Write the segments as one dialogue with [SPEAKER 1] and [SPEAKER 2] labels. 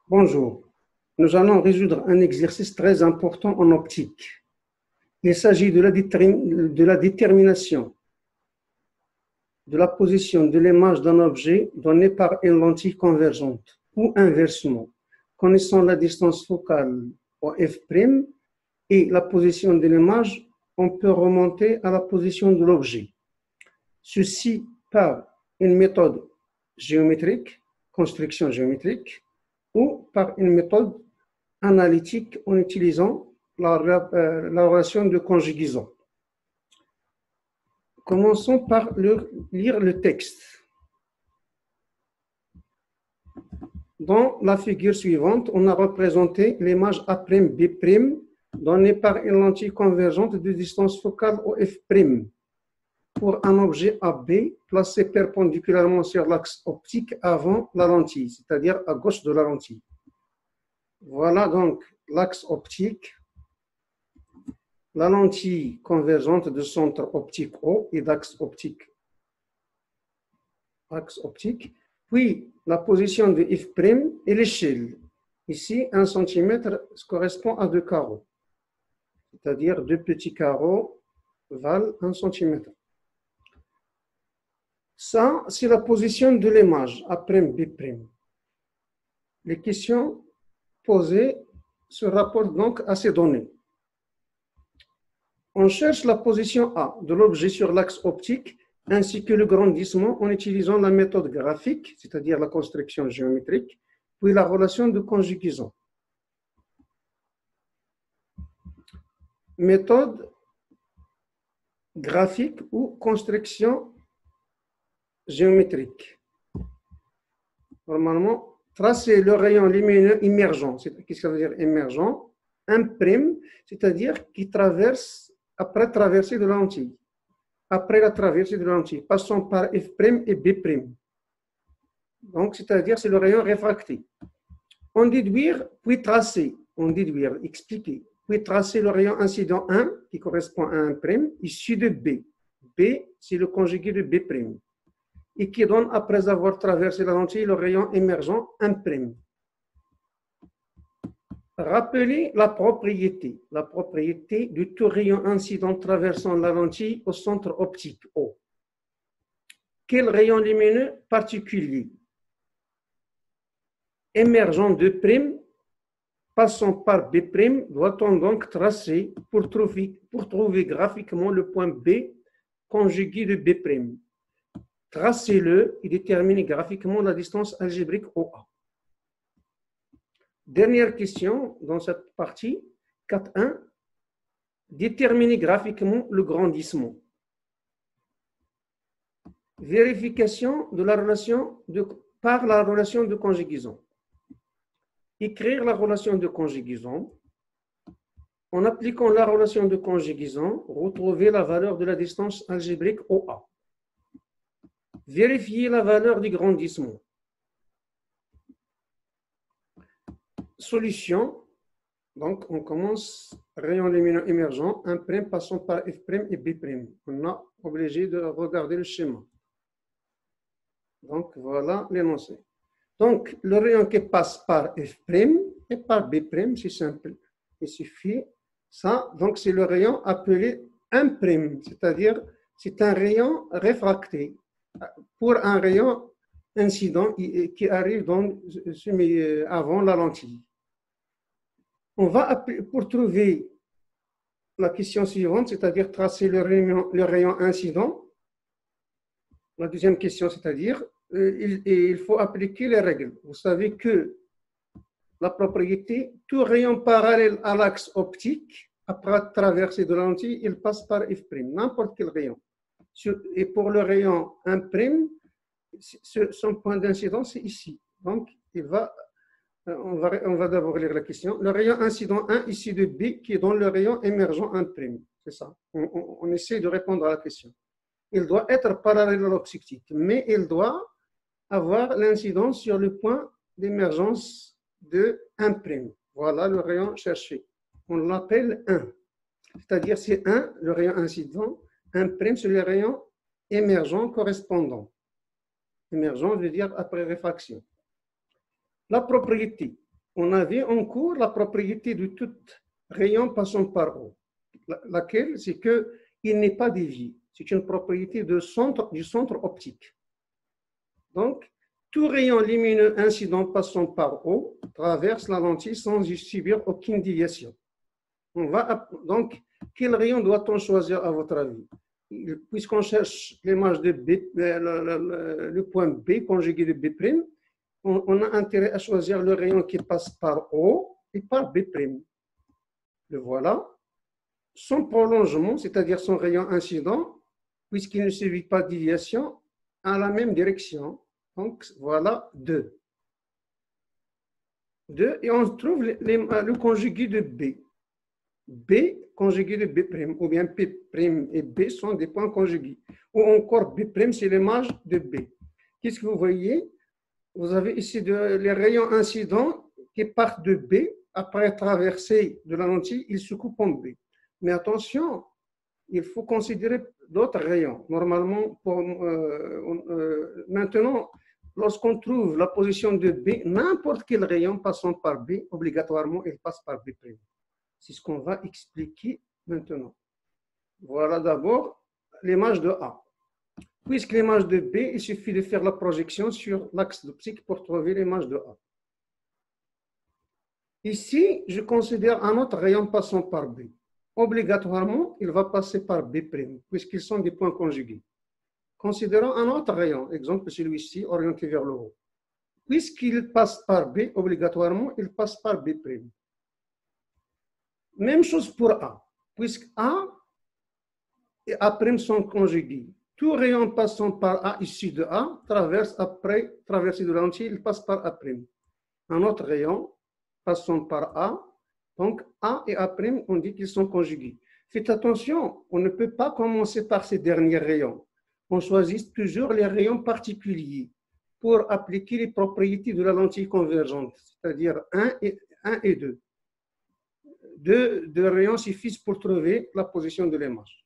[SPEAKER 1] Bonjour, nous allons résoudre un exercice très important en optique. Il s'agit de la détermination de la position de l'image d'un objet donné par une lentille convergente ou inversement. Connaissant la distance focale au f' et la position de l'image, on peut remonter à la position de l'objet. Ceci par une méthode géométrique, construction géométrique, ou par une méthode analytique en utilisant la relation de conjugaison. Commençons par lire le texte. Dans la figure suivante, on a représenté l'image A'B' donnée par une lentille convergente de distance focale au f' pour un objet AB placé perpendiculairement sur l'axe optique avant la lentille, c'est-à-dire à gauche de la lentille. Voilà donc l'axe optique, la lentille convergente de centre optique O et d'axe optique, puis la position de f' et l'échelle. Ici, 1 cm correspond à 2 carreaux, c'est-à-dire 2 petits carreaux valent 1 cm. Ça, c'est la position de l'image A'B'. Les questions posées se rapportent donc à ces données. On cherche la position A de l'objet sur l'axe optique ainsi que le grandissement en utilisant la méthode graphique, c'est-à-dire la construction géométrique, puis la relation de conjugaison. Méthode graphique ou construction géométrique. Normalement, tracer le rayon lumineux émergent. Qu'est-ce que ça veut dire émergent? Un prime, c'est-à-dire qui traverse après traversée de la lentille. Après la traversée de la lentille, passant par f' et b'. Donc, c'est-à-dire c'est le rayon réfracté. On déduire, puis tracer. On déduire, expliquer. Puis tracer le rayon incident 1, qui correspond à un prime, issu de B. B, c'est le conjugué de B'. Et qui donne, après avoir traversé la lentille, le rayon émergent 1'. Rappelez la propriété du tout rayon incident traversant la lentille au centre optique O. Quel rayon lumineux particulier émergent de prime, passant par B', doit-on donc tracer pour trouver graphiquement le point B conjugué de B'. Tracez-le et déterminez graphiquement la distance algébrique OA. Dernière question dans cette partie, 4.1. Déterminez graphiquement le grandissement. Vérification de la relation par la relation de conjugaison. Écrire la relation de conjugaison. En appliquant la relation de conjugaison, retrouver la valeur de la distance algébrique OA. Vérifier la valeur du grandissement. Solution. Donc, on commence rayon lumineux émergent, 1' passant par f' et b'. On a obligé de regarder le schéma. Donc, voilà l'énoncé. Donc, le rayon qui passe par f' et par b', c'est simple. Il suffit ça. Donc, c'est le rayon appelé 1', c'est-à-dire c'est un rayon réfracté pour un rayon incident qui arrive avant la lentille. On va, pour trouver la question suivante, c'est-à-dire tracer le rayon incident, la deuxième question, c'est-à-dire, il faut appliquer les règles. Vous savez que la propriété, tout rayon parallèle à l'axe optique, après traversée de la lentille, il passe par f', n'importe quel rayon. Et pour le rayon 1', son point d'incidence, c'est ici. Donc, on va d'abord lire la question. Le rayon incident 1 ici de B qui est dans le rayon émergent 1'. C'est ça. On essaie de répondre à la question. Il doit être parallèle à l'axe optique, mais il doit avoir l'incidence sur le point d'émergence de 1'. Voilà le rayon cherché. On l'appelle 1. C'est-à-dire c'est 1, le rayon incident, 1', c'est le rayon émergent correspondant. Émergent veut dire après réfraction. La propriété. on avait en cours la propriété de tout rayon passant par O. Laquelle, c'est qu'il n'est pas dévié. C'est une propriété du centre optique. Donc, tout rayon lumineux incident passant par O traverse la lentille sans y subir aucune déviation. Donc, quel rayon doit-on choisir à votre avis? Puisqu'on cherche l'image de B, le point B conjugué de B', on a intérêt à choisir le rayon qui passe par O et par B'. Le voilà. Son prolongement, c'est-à-dire son rayon incident, puisqu'il ne subit pas de déviation, à la même direction. Donc, voilà 2. 2, et on trouve le conjugué de B. B conjugué de B', ou bien P' et B sont des points conjugués. Ou encore B', c'est l'image de B. Qu'est-ce que vous voyez? Vous avez ici les rayons incidents qui partent de B, après traverser de la lentille, ils se coupent en B. Mais attention, il faut considérer d'autres rayons. Normalement, maintenant, lorsqu'on trouve la position de B, n'importe quel rayon passant par B, obligatoirement, il passe par B'. C'est ce qu'on va expliquer maintenant. Voilà d'abord l'image de A. Puisque l'image de B, il suffit de faire la projection sur l'axe d'optique pour trouver l'image de A. Ici, je considère un autre rayon passant par B. Obligatoirement, il va passer par B', puisqu'ils sont des points conjugués. Considérons un autre rayon, exemple celui-ci, orienté vers le haut. Puisqu'il passe par B, obligatoirement, il passe par B'. Même chose pour A, puisque A et A' sont conjugués. Tout rayon passant par A, issu de A, traverse après traversée de la lentille, il passe par A'. Un autre rayon passant par A, donc A et A', on dit qu'ils sont conjugués. Faites attention, on ne peut pas commencer par ces derniers rayons. On choisit toujours les rayons particuliers pour appliquer les propriétés de la lentille convergente, c'est-à-dire 1 et 2. Deux rayons suffisent pour trouver la position de l'image.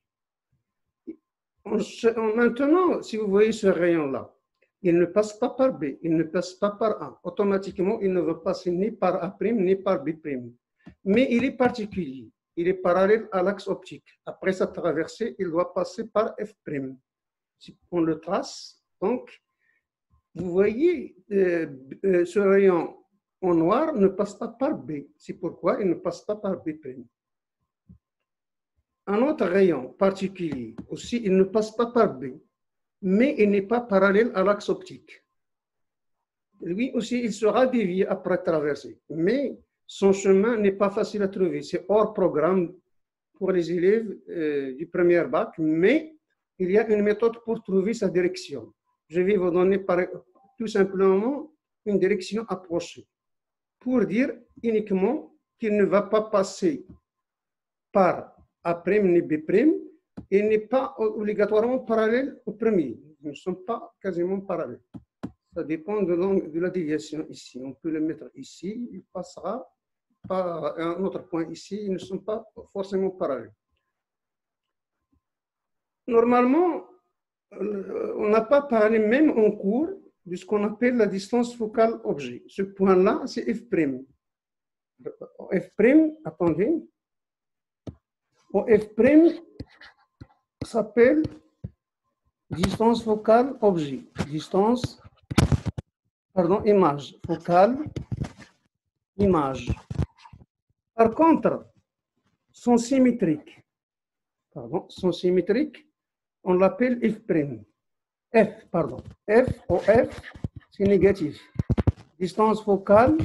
[SPEAKER 1] Maintenant, si vous voyez ce rayon-là, il ne passe pas par B, il ne passe pas par A. Automatiquement, il ne va passer ni par A', ni par B'. Mais il est particulier, il est parallèle à l'axe optique. Après sa traversée, il doit passer par F'. Si on le trace, donc, vous voyez, ce rayon en noir ne passe pas par B. C'est pourquoi il ne passe pas par B'. Un autre rayon particulier, aussi, il ne passe pas par B, mais il n'est pas parallèle à l'axe optique. Lui aussi, il sera dévié après traverser, mais son chemin n'est pas facile à trouver. C'est hors programme pour les élèves du premier bac, mais il y a une méthode pour trouver sa direction. Je vais vous donner tout simplement une direction approchée pour dire uniquement qu'il ne va pas passer par A' ni B', il n'est pas obligatoirement parallèle au premier. Ils ne sont pas quasiment parallèles. Ça dépend de la déviation ici. On peut le mettre ici, il passera par un autre point ici. Ils ne sont pas forcément parallèles. Normalement, on n'a pas parlé même en cours de ce qu'on appelle la distance focale objet. Ce point-là, c'est F'. F', attendez. F' s'appelle distance focale objet. Image. Focale, image. Par contre, sont symétriques. On l'appelle F'. C'est négatif. Distance focale,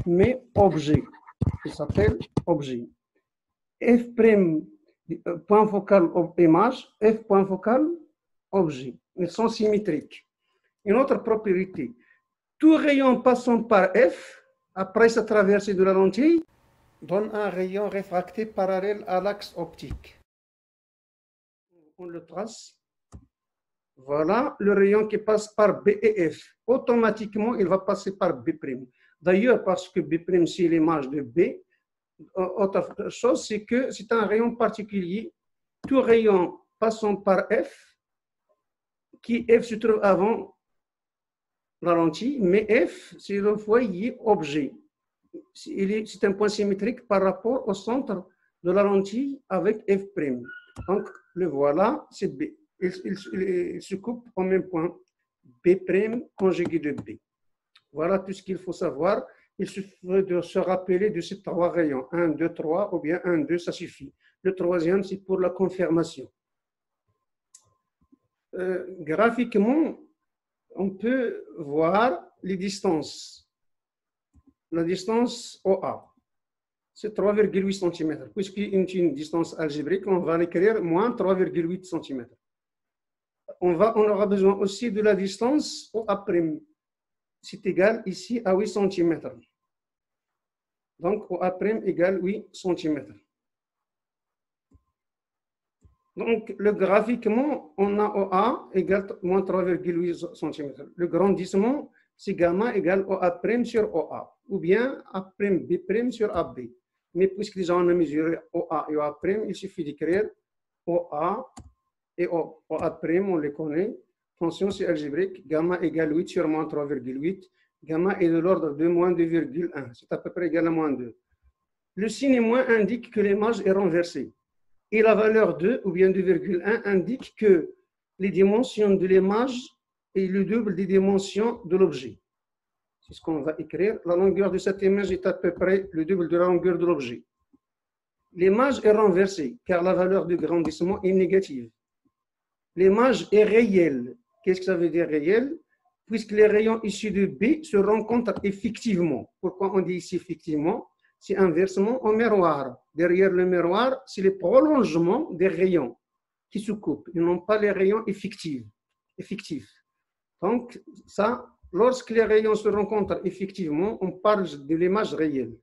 [SPEAKER 1] mais objet. Il s'appelle objet. F', point focal image, F point focal objet. Ils sont symétriques. Une autre propriété, tout rayon passant par F, après sa traversée de la lentille, donne un rayon réfracté parallèle à l'axe optique. On le trace. Voilà le rayon qui passe par B et F. Automatiquement, il va passer par B'. D'ailleurs, parce que B', c'est l'image de B, autre chose, c'est que c'est un rayon particulier. Tout rayon passant par F, qui F se trouve avant la lentille, mais F, c'est le foyer objet. c'est un point symétrique par rapport au centre de la lentille avec f'. Donc, le voilà, c'est B. Il se coupe au même point, B' conjugué de B. Voilà tout ce qu'il faut savoir. Il suffit de se rappeler de ces trois rayons, 1, 2, 3, ou bien 1, 2, ça suffit. Le troisième, c'est pour la confirmation. Graphiquement, on peut voir les distances. La distance OA, c'est 3,8 cm. Puisqu'il y a une distance algébrique, on va l'écrire moins 3,8 cm. On aura besoin aussi de la distance OA'. C'est égal ici à 8 cm. Donc, OA' égale 8 cm. Donc, graphiquement, on a OA égale moins 3,8 cm. Le grandissement, c'est gamma égale OA' sur OA, ou bien A' B' sur AB. Mais puisque déjà on a mesuré OA et OA', il suffit d'écrire OA et OA', on les connaît. Attention, c'est algébrique. Gamma égale 8 sur moins 3,8. Gamma est de l'ordre de moins 2,1. C'est à peu près égal à moins 2. Le signe moins indique que l'image est renversée. Et la valeur 2 ou bien 2,1 indique que les dimensions de l'image est le double des dimensions de l'objet. C'est ce qu'on va écrire. La longueur de cette image est à peu près le double de la longueur de l'objet. L'image est renversée car la valeur de grandissement est négative. L'image est réelle. Qu'est-ce que ça veut dire réel? Puisque les rayons issus de B se rencontrent effectivement. Pourquoi on dit ici effectivement? C'est inversement au miroir. Derrière le miroir, c'est le prolongement des rayons qui se coupent. Ils n'ont pas les rayons effectifs. Donc, ça, lorsque les rayons se rencontrent effectivement, on parle de l'image réelle.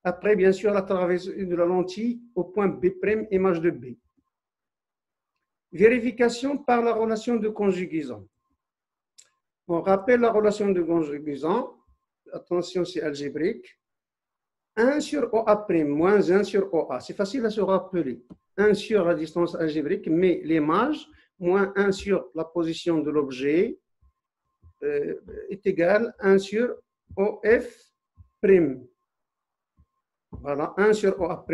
[SPEAKER 1] Après, bien sûr, la traversée de la lentille au point B', image de B. Vérification par la relation de conjugaison. On rappelle la relation de conjugaison. Attention, c'est algébrique. 1 sur OA', moins 1 sur OA. C'est facile à se rappeler. 1 sur la distance algébrique, mais l'image, moins 1 sur la position de l'objet, est égal à 1 sur OF'. Voilà, 1 sur OA',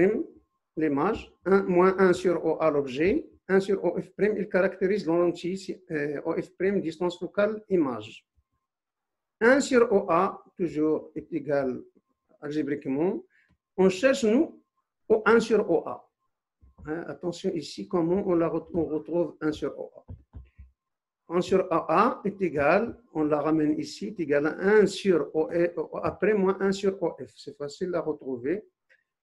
[SPEAKER 1] l'image, moins 1 sur OA, l'objet, 1 sur OF', il caractérise la lentille OF', distance focale, image. 1 sur OA, toujours, est égal algébriquement. On cherche, nous, au 1 sur OA. Attention ici, comment on retrouve 1 sur OA. 1 sur OA est égal, on la ramène ici, est égal à 1 sur OA', moins 1 sur OF. C'est facile à retrouver.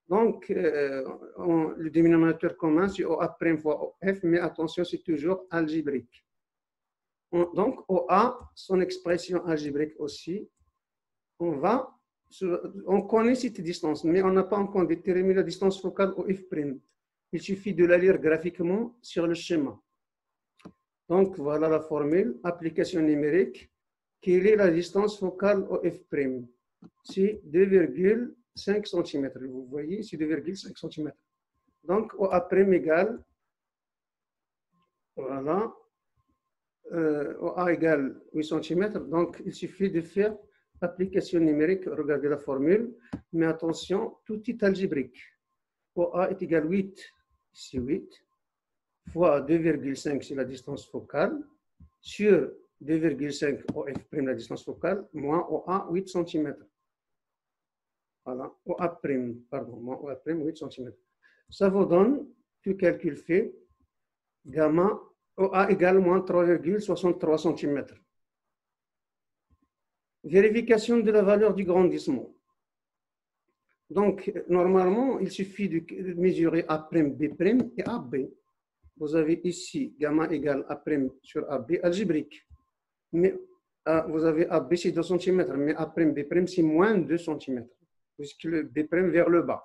[SPEAKER 1] Donc, le dénominateur commun, c'est OA' fois OF, mais attention, c'est toujours algébrique. Donc, OA, son expression algébrique aussi, on connaît cette distance, mais on n'a pas encore déterminé la distance focale OF'. Il suffit de la lire graphiquement sur le schéma. Donc, voilà la formule, application numérique. Quelle est la distance focale OF'? C'est 2,5 cm. Vous voyez, c'est 2,5 cm. Donc, OA' égale, voilà, OA égale 8 cm. Donc, il suffit de faire l'application numérique. Regardez la formule. Mais attention, tout est algébrique. OA est égal à 8, ici 8, fois 2,5, c'est la distance focale, sur 2,5 OF', la distance focale, moins OA, 8 cm. Voilà, OA', pardon, moins OA', 8 cm. Ça vous donne, tout calcul fait, gamma OA égale moins 3,63 cm. Vérification de la valeur du grandissement. Donc, normalement, il suffit de mesurer A', B' et AB. Vous avez ici gamma égale A' sur AB algébrique. Mais vous avez AB, c'est 2 cm, mais A', B' c'est moins 2 cm, puisque le B' vers le bas.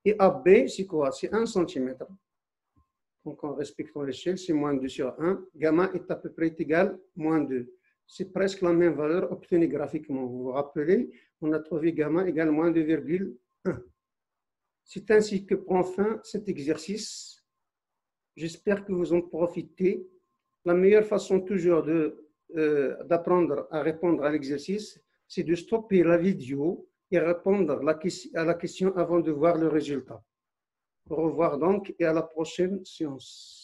[SPEAKER 1] Et AB, c'est quoi? C'est 1 cm. Donc, en respectant l'échelle, c'est moins 2 sur 1. Gamma est à peu près égal à moins 2. C'est presque la même valeur obtenue graphiquement. Vous vous rappelez, on a trouvé gamma égale à moins 2,1. C'est ainsi que prend fin cet exercice. J'espère que vous en profitez. La meilleure façon toujours d'apprendre à répondre à l'exercice, c'est de stopper la vidéo et répondre à la question avant de voir le résultat. Au revoir donc et à la prochaine séance.